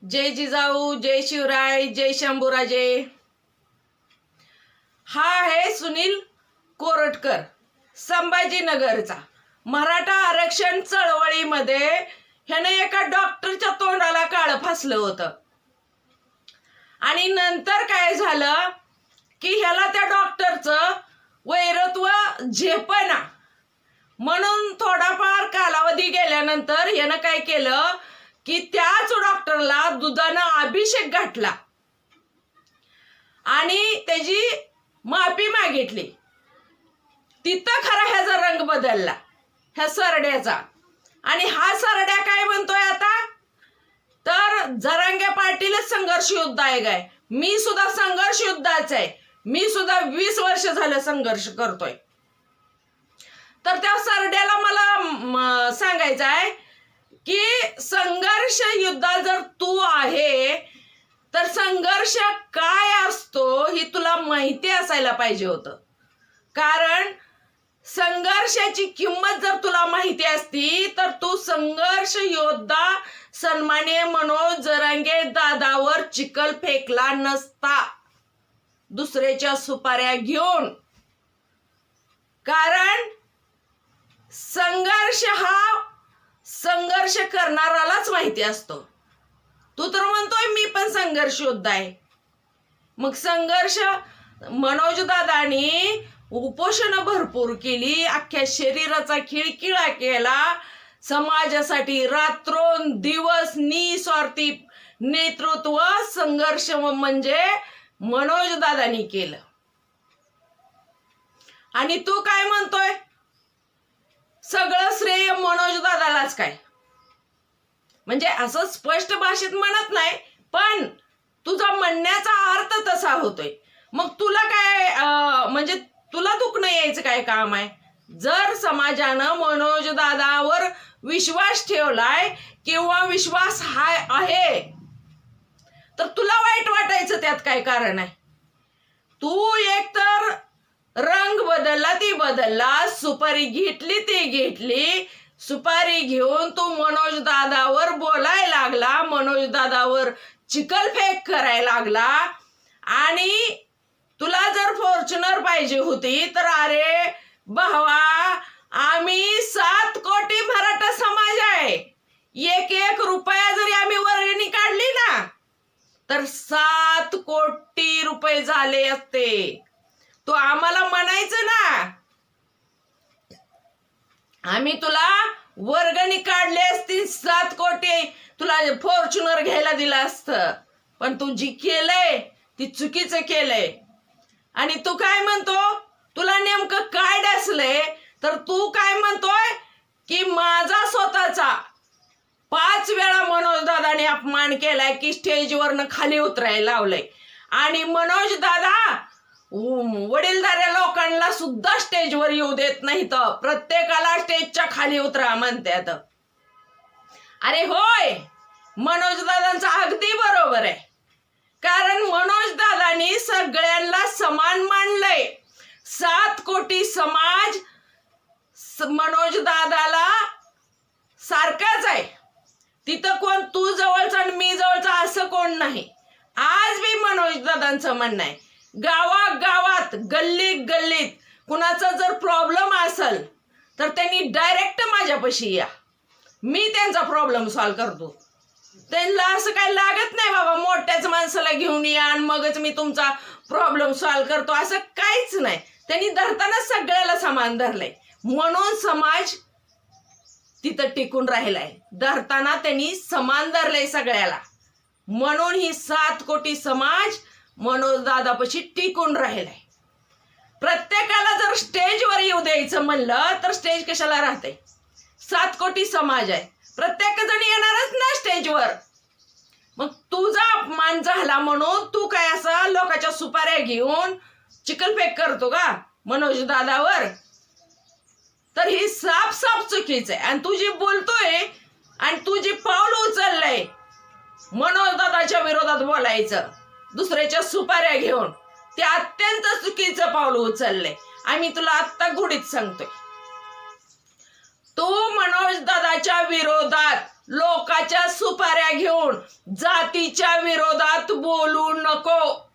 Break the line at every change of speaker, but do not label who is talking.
जय जिजाऊ, जय शिवराय, जय शंभूराजे। हा आहे सुनील कोरटकर, संभाजीनगरचा। मराठा आरक्षण चळवळीमध्ये ह्याने एका डॉक्टरच्या तोंडाला काळं फासलं होतं आणि नंतर काय झालं की ह्याला त्या डॉक्टरचं वैरत्व झेपना म्हणून थोडाफार कालावधी गेल्यानंतर ह्यानं काय केलं की त्याच डॉक्टरला दुधानं अभिषेक घातला आणि त्याची माफी मागितली। तिथं खरा ह्याचा रंग बदलला ह्या सरड्याचा। आणि हा सरड्या काय म्हणतोय आता तर जरांगे पाटीलच संघर्ष युद्ध आहे काय, मी सुद्धा संघर्ष युद्धाच आहे, मी सुद्धा 20 वर्ष झालं संघर्ष करतोय। तर त्या सरड्याला मला सांगायचं आहे की संघर्ष युद्धात जर तू आहे तर संघर्ष काय असतो ही तुला माहिती असायला पाहिजे होतं। कारण संघर्षाची किंमत जर तुला माहिती असती तर तू संघर्ष योद्धा सन्माननीय मनोज जरांगे दादावर चिखल फेकला नसता दुसऱ्याच्या सुपाऱ्या घेऊन। कारण संघर्ष हा संघर्ष करणारालाच माहिती असतो। तू तर म्हणतोय मी पण संघर्ष योद्धा आहे, मग संघर्ष मनोज दादानी उपोषण भरपूर केली, अख्ख्या शरीराचा खिळखिळा केला, समाजासाठी रात्रोंदिवस निस्वार्थी नेतृत्व संघर्ष म्हणजे मनोज दादानी केलं। आणि तू काय म्हणतोय सगळं श्रेय मनोज दादालाच काय, म्हणजे असं स्पष्ट भाषेत म्हणत नाही पण तुझा म्हणण्याचा अर्थ तसा होतोय। मग तुला काय म्हणजे तुला दुखणं यायचं काय काम आहे? जर समाजानं मनोज दादावर विश्वास ठेवलाय किंवा विश्वास आहे तर तुला वाईट वाटायचं त्यात काय कारण आहे? तू एकतर रंग बदलला ती बदलला, सुपारी घेतली ती घेतली, सुपारी घेऊन तू मनोज दादावर बोलायला लागला, मनोज दादावर चिखलफेक करायला लागला। आणि तुला जर फॉर्च्युनर पाहिजे होती तर अरे भावा आम्ही 7 कोटी मराठा समाज आहे, 1 रुपया जरी आम्ही वर्गणी काढली ना तर 7 कोटी रुपये झाले असते। तू आम्हाला म्हणायचं ना आम्ही तुला वर्गणी काढली असती 7 कोटी तुला फॉर्च्युनर घ्यायला दिलं असतं, पण तू जी केलंय ती चुकीचं केलंय। आणि तू काय म्हणतो तुला नेमकं काय डसलंय तर तू काय म्हणतोय की माझा स्वतःचा 5 वेळा मनोज दादाने अपमान केलाय की स्टेजवरनं खाली उतरायला लावलंय। आणि मनोज दादा वडीलधाऱ्या लोकांना सुद्धा स्टेजवर येऊ देत नाहीत, प्रत्येकाला स्टेजच्या खाली उतरा म्हणतात। अरे होय, मनोज दादांचं अगदी बरोबर आहे, कारण मनोज दादांनी सगळ्यांना समान मानलंय। 7 कोटी समाज मनोज दादाला सारखाच आहे, तिथं कोण तू जवळचा आणि मी जवळचा असं कोण नाही। आज बी मनोज दादांचं म्हणणं आहे गावागावात गल्लीत गल्लीत कुणाचा जर प्रॉब्लेम असेल तर त्यांनी डायरेक्ट माझ्यापाशी या, मी त्यांचा प्रॉब्लेम सॉल्व करतो। त्यांना असं काही लागत नाही बाबा मोठ्याच माणसाला घेऊन या आणि मगच मी तुमचा प्रॉब्लेम सॉल्व करतो, असं काहीच नाही। त्यांनी धरताना सगळ्याला समान धरलंय म्हणून समाज तिथं टिकून राहिलाय। धरताना त्यांनी समान धरलंय सगळ्याला म्हणून ही 7 कोटी समाज मनोज दादापाशी टिकून राहिलाय। प्रत्येकाला जर स्टेजवर येऊ द्यायचं म्हणलं तर स्टेज कशाला राहते? 7 कोटी समाज आहे, प्रत्येक जण येणारच ना स्टेजवर। मग तुझा अपमान झाला म्हणून तू काय असा लोकांच्या सुपाऱ्या घेऊन चिखलफेक करतो का मनोज दादावर? तर ही साफ साफ चुकीचं आहे। आणि तू जी बोलतोय आणि तू जी पाऊल उचललंय मनोज दादाच्या विरोधात बोलायचं दुसऱ्याच्या सुपाऱ्या घेऊन, ते अत्यंत चुकीचं पाऊल उचललंय। आम्ही तुला आत्ता गुढीत सांगतोय, तू मनोज दादाच्या विरोधात लोकाच्या सुपाऱ्या घेऊन जातीच्या विरोधात बोलू नको.